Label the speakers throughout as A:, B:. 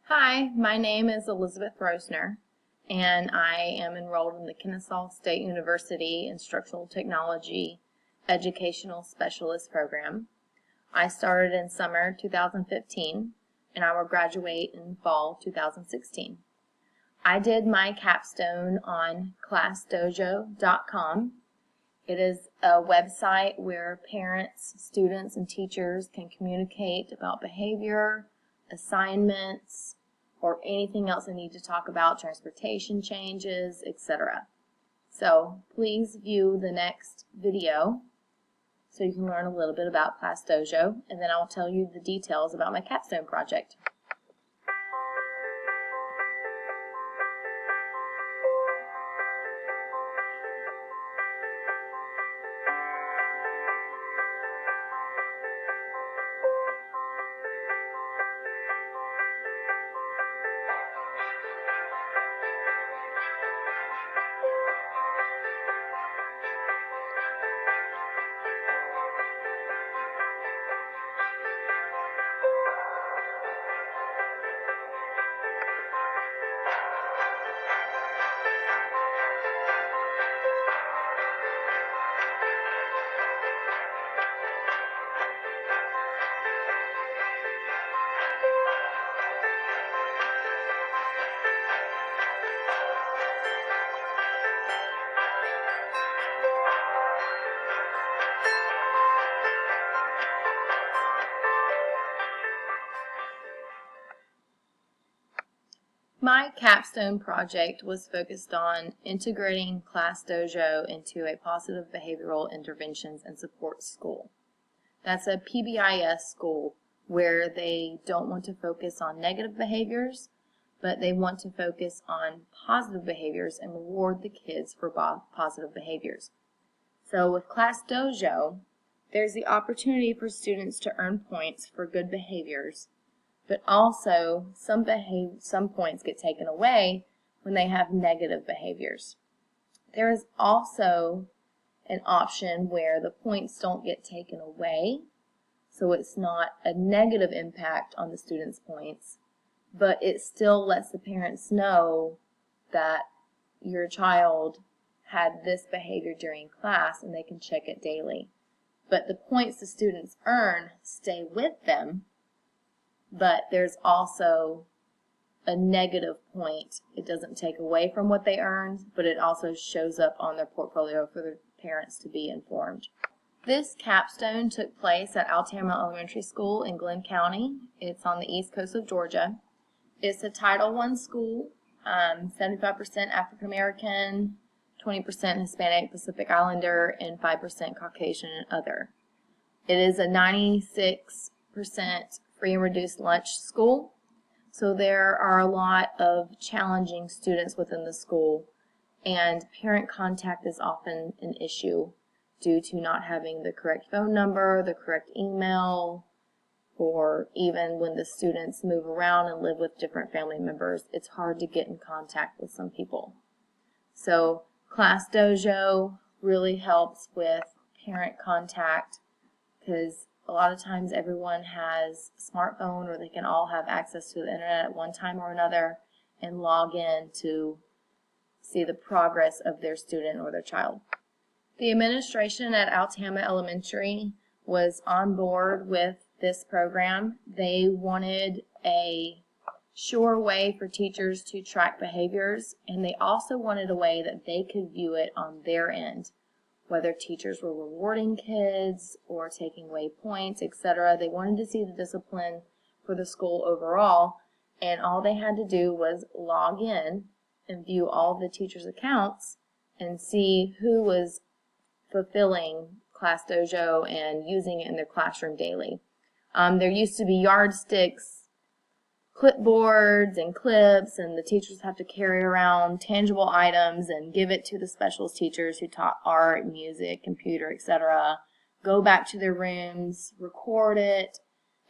A: Hi, my name is Elizabeth Rosner, and I am enrolled in the Kennesaw University Instructional Technology Educational Specialist Program. I started in summer 2015, and I will graduate in fall 2016. I did my capstone on ClassDojo.com. It is a website where parents, students, and teachers can communicate about behavior, assignments, or anything else they need to talk about, transportation changes, etc. So please view the next video so you can learn a little bit about ClassDojo, and then I'll tell you the details about my capstone project. My capstone project was focused on integrating ClassDojo into a positive behavioral interventions and support school. That's a PBIS school where they don't want to focus on negative behaviors, but they want to focus on positive behaviors and reward the kids for positive behaviors. So with ClassDojo, there's the opportunity for students to earn points for good behaviors, but also some points get taken away when they have negative behaviors. There is also an option where the points don't get taken away, so it's not a negative impact on the student's points, but it still lets the parents know that your child had this behavior during class and they can check it daily. But the points the students earn stay with them, but there's also a negative point. It doesn't take away from what they earned, but it also shows up on their portfolio for the parents to be informed. This capstone took place at Altamont Elementary School in Glenn County. It's on the east coast of Georgia. It's a Title I school, 75% African American, 20% Hispanic, Pacific Islander, and 5% Caucasian and other. It is a 96% free and reduced lunch school, so there are a lot of challenging students within the school, and parent contact is often an issue due to not having the correct phone number, the correct email, or even when the students move around and live with different family members, it's hard to get in contact with some people. So ClassDojo really helps with parent contact because a lot of times everyone has a smartphone, or they can all have access to the internet at one time or another and log in to see the progress of their student or their child. The administration at Altamont Elementary was on board with this program. They wanted a sure way for teachers to track behaviors, and they also wanted a way that they could view it on their end, whether teachers were rewarding kids or taking away points, etc. They wanted to see the discipline for the school overall, and all they had to do was log in and view all the teachers' accounts and see who was fulfilling ClassDojo and using it in their classroom daily. There used to be yardsticks, clipboards, and clips, and the teachers have to carry around tangible items and give it to the specialist teachers who taught art, music, computer, etc. Go back to their rooms, record it.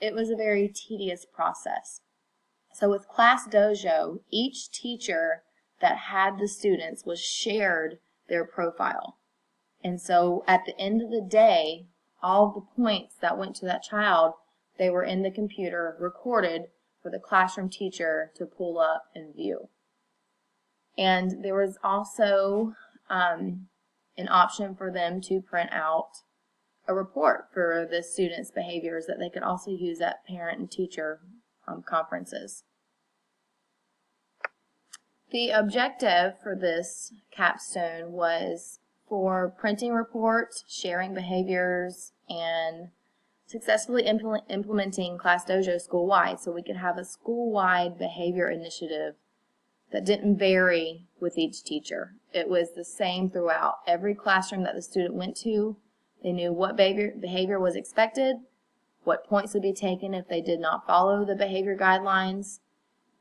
A: It was a very tedious process. So with ClassDojo, each teacher that had the students was shared their profile. And so at the end of the day, all the points that went to that child, they were in the computer recorded for the classroom teacher to pull up and view. And there was also an option for them to print out a report for the students' behaviors that they could also use at parent and teacher conferences. The objective for this capstone was for printing reports, sharing behaviors, and successfully implementing ClassDojo school-wide, so we could have a school-wide behavior initiative that didn't vary with each teacher. It was the same throughout. Every classroom that the student went to, they knew what behavior was expected, what points would be taken if they did not follow the behavior guidelines,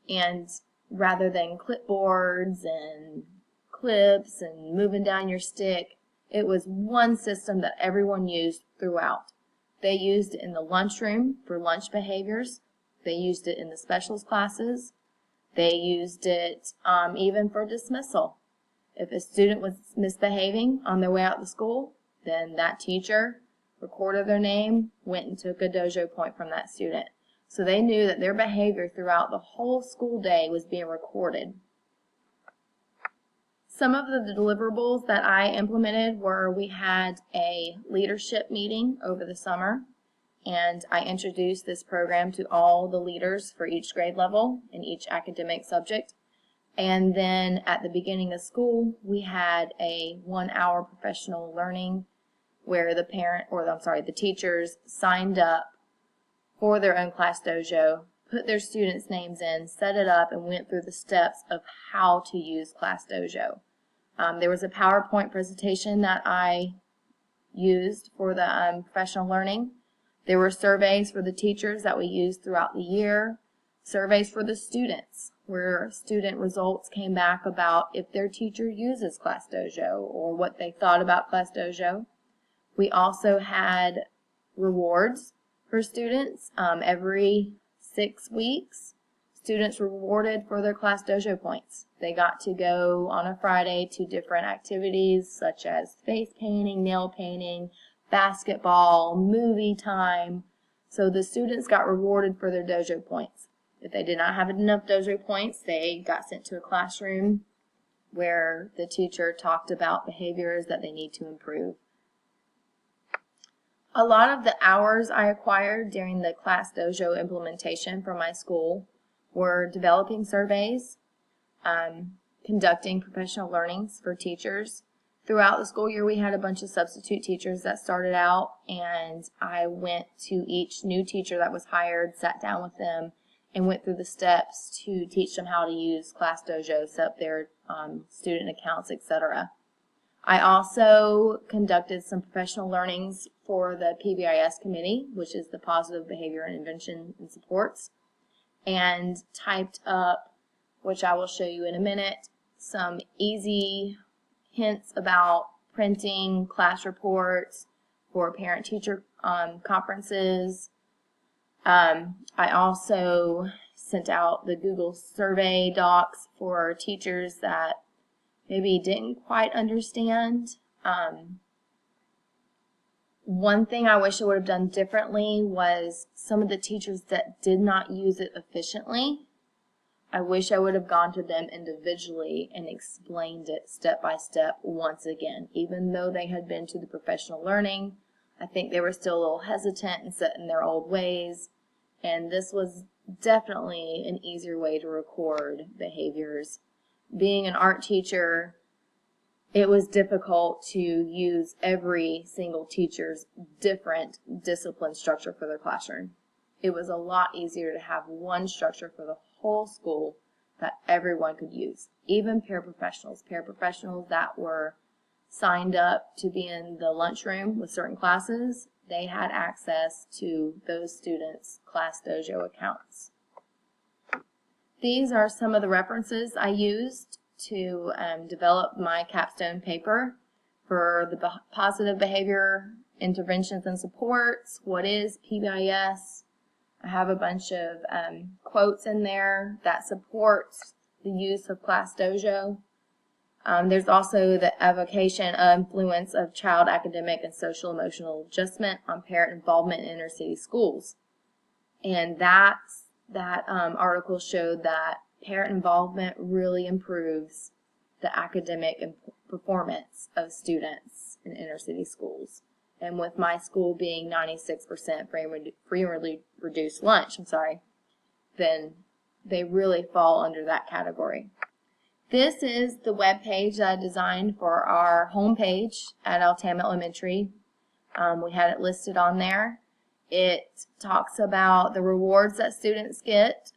A: and rather than clipboards and clips and moving down your stick, it was one system that everyone used throughout. They used it in the lunchroom for lunch behaviors. They used it in the specials classes. They used it even for dismissal. If a student was misbehaving on their way out to school, then that teacher recorded their name, went and took a dojo point from that student. So they knew that their behavior throughout the whole school day was being recorded. Some of the deliverables that I implemented were we had a leadership meeting over the summer, and I introduced this program to all the leaders for each grade level in each academic subject. And then at the beginning of school, we had a 1-hour professional learning where the teachers signed up for their own ClassDojo, put their students' names in, set it up, and went through the steps of how to use ClassDojo. There was a PowerPoint presentation that I used for the professional learning. There were surveys for the teachers that we used throughout the year, surveys for the students, where student results came back about if their teacher uses ClassDojo or what they thought about ClassDojo. We also had rewards for students. Every 6 weeks, students were rewarded for their ClassDojo points. They got to go on a Friday to different activities such as face painting, nail painting, basketball, movie time. So the students got rewarded for their dojo points. If they did not have enough dojo points, they got sent to a classroom where the teacher talked about behaviors that they need to improve. A lot of the hours I acquired during the ClassDojo implementation for my school were developing surveys, conducting professional learnings for teachers. Throughout the school year, we had a bunch of substitute teachers that started out, and I went to each new teacher that was hired, sat down with them, and went through the steps to teach them how to use ClassDojo, set up their student accounts, etc. I also conducted some professional learnings for the PBIS committee, which is the Positive Behavior Intervention and Supports, and typed up, which I will show you in a minute, some easy hints about printing class reports for parent-teacher conferences. I also sent out the Google survey docs for teachers that maybe didn't quite understand. One thing I wish I would have done differently was some of the teachers that did not use it efficiently, I wish I would have gone to them individually and explained it step by step once again. Even though they had been to the professional learning, I think they were still a little hesitant and set in their old ways, and this was definitely an easier way to record behaviors. Being an art teacher, it was difficult to use every single teacher's different discipline structure for their classroom. It was a lot easier to have one structure for the whole school that everyone could use, even paraprofessionals that were signed up to be in the lunchroom with certain classes. They had access to those students' ClassDojo accounts. These are some of the references I used to develop my capstone paper for the positive behavior interventions and supports. What is PBIS? I have a bunch of quotes in there that supports the use of ClassDojo. There's also the evocation of influence of child academic and social emotional adjustment on parent involvement in inner city schools. And that's that article showed that parent involvement really improves the academic and performance of students in inner city schools. And with my school being 96% free and reduced lunch, then they really fall under that category. This is the web page that I designed for our home page at Altam Elementary. We had it listed on there. It talks about the rewards that students get.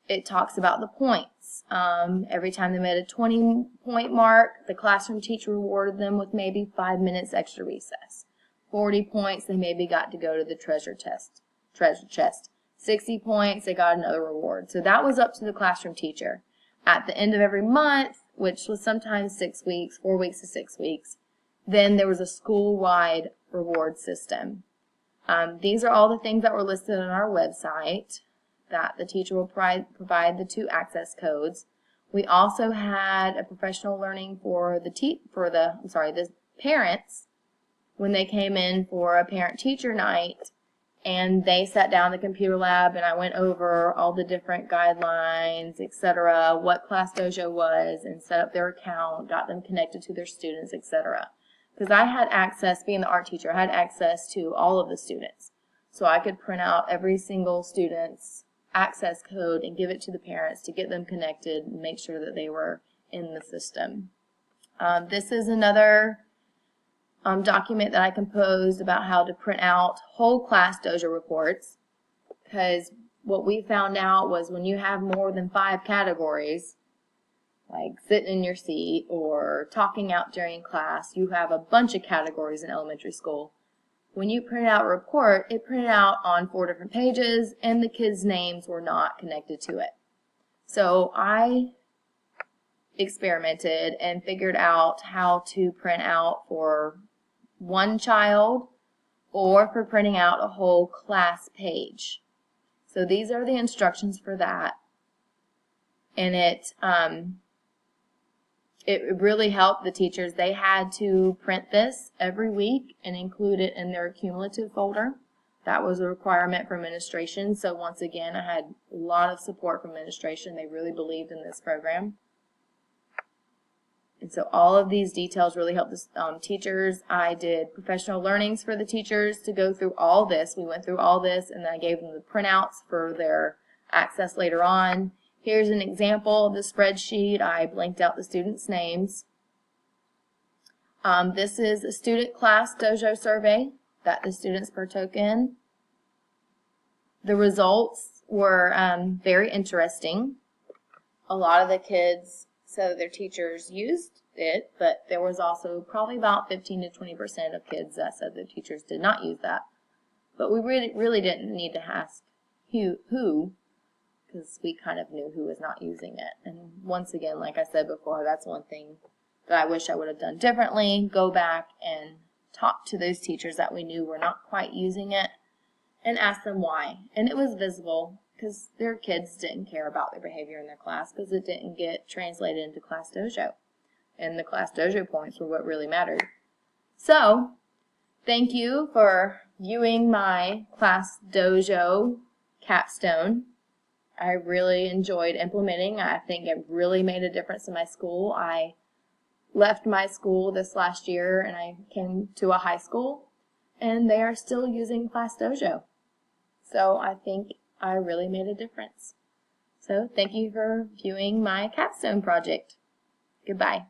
A: It talks about the points. Every time they made a 20-point mark, the classroom teacher rewarded them with maybe 5 minutes extra recess. 40 points, they maybe got to go to the treasure chest. 60 points, they got another reward. So that was up to the classroom teacher. At the end of every month, which was sometimes 6 weeks, 4 weeks to 6 weeks, then there was a school-wide reward system. These are all the things that were listed on our website that the teacher will provide the 2 access codes. We also had a professional learning for the parents when they came in for a parent-teacher night, and they sat down in the computer lab and I went over all the different guidelines, etc., what ClassDojo was, and set up their account, got them connected to their students, etc. Because I had access, being the art teacher, I had access to all of the students. So I could print out every single student's access code and give it to the parents to get them connected and make sure that they were in the system. This is another document that I composed about how to print out whole ClassDojo reports, because what we found out was when you have more than 5 categories, like sitting in your seat or talking out during class, you have a bunch of categories in elementary school. When you print out a report, it printed out on 4 different pages and the kids' names were not connected to it. So I experimented and figured out how to print out for one child or for printing out a whole class page. So these are the instructions for that. And it really helped the teachers. They had to print this every week and include it in their cumulative folder. That was a requirement for administration. So once again, I had a lot of support from administration. They really believed in this program. And so all of these details really helped the teachers. I did professional learnings for the teachers to go through all this. We went through all this, and then I gave them the printouts for their access later on. Here's an example of the spreadsheet. I blanked out the students' names. This is a student ClassDojo survey that the students partook in. The results were very interesting. A lot of the kids said that their teachers used it, but there was also probably about 15 to 20% of kids that said their teachers did not use that. But we really didn't need to ask who, because we kind of knew who was not using it. And once again, like I said before, that's one thing that I wish I would have done differently. Go back and talk to those teachers that we knew were not quite using it and ask them why. And it was visible because their kids didn't care about their behavior in their class because it didn't get translated into ClassDojo. And the ClassDojo points were what really mattered. So, thank you for viewing my ClassDojo capstone. I really enjoyed implementing. I think it really made a difference in my school. I left my school this last year and I came to a high school and they are still using ClassDojo. So I think I really made a difference. So thank you for viewing my capstone project. Goodbye.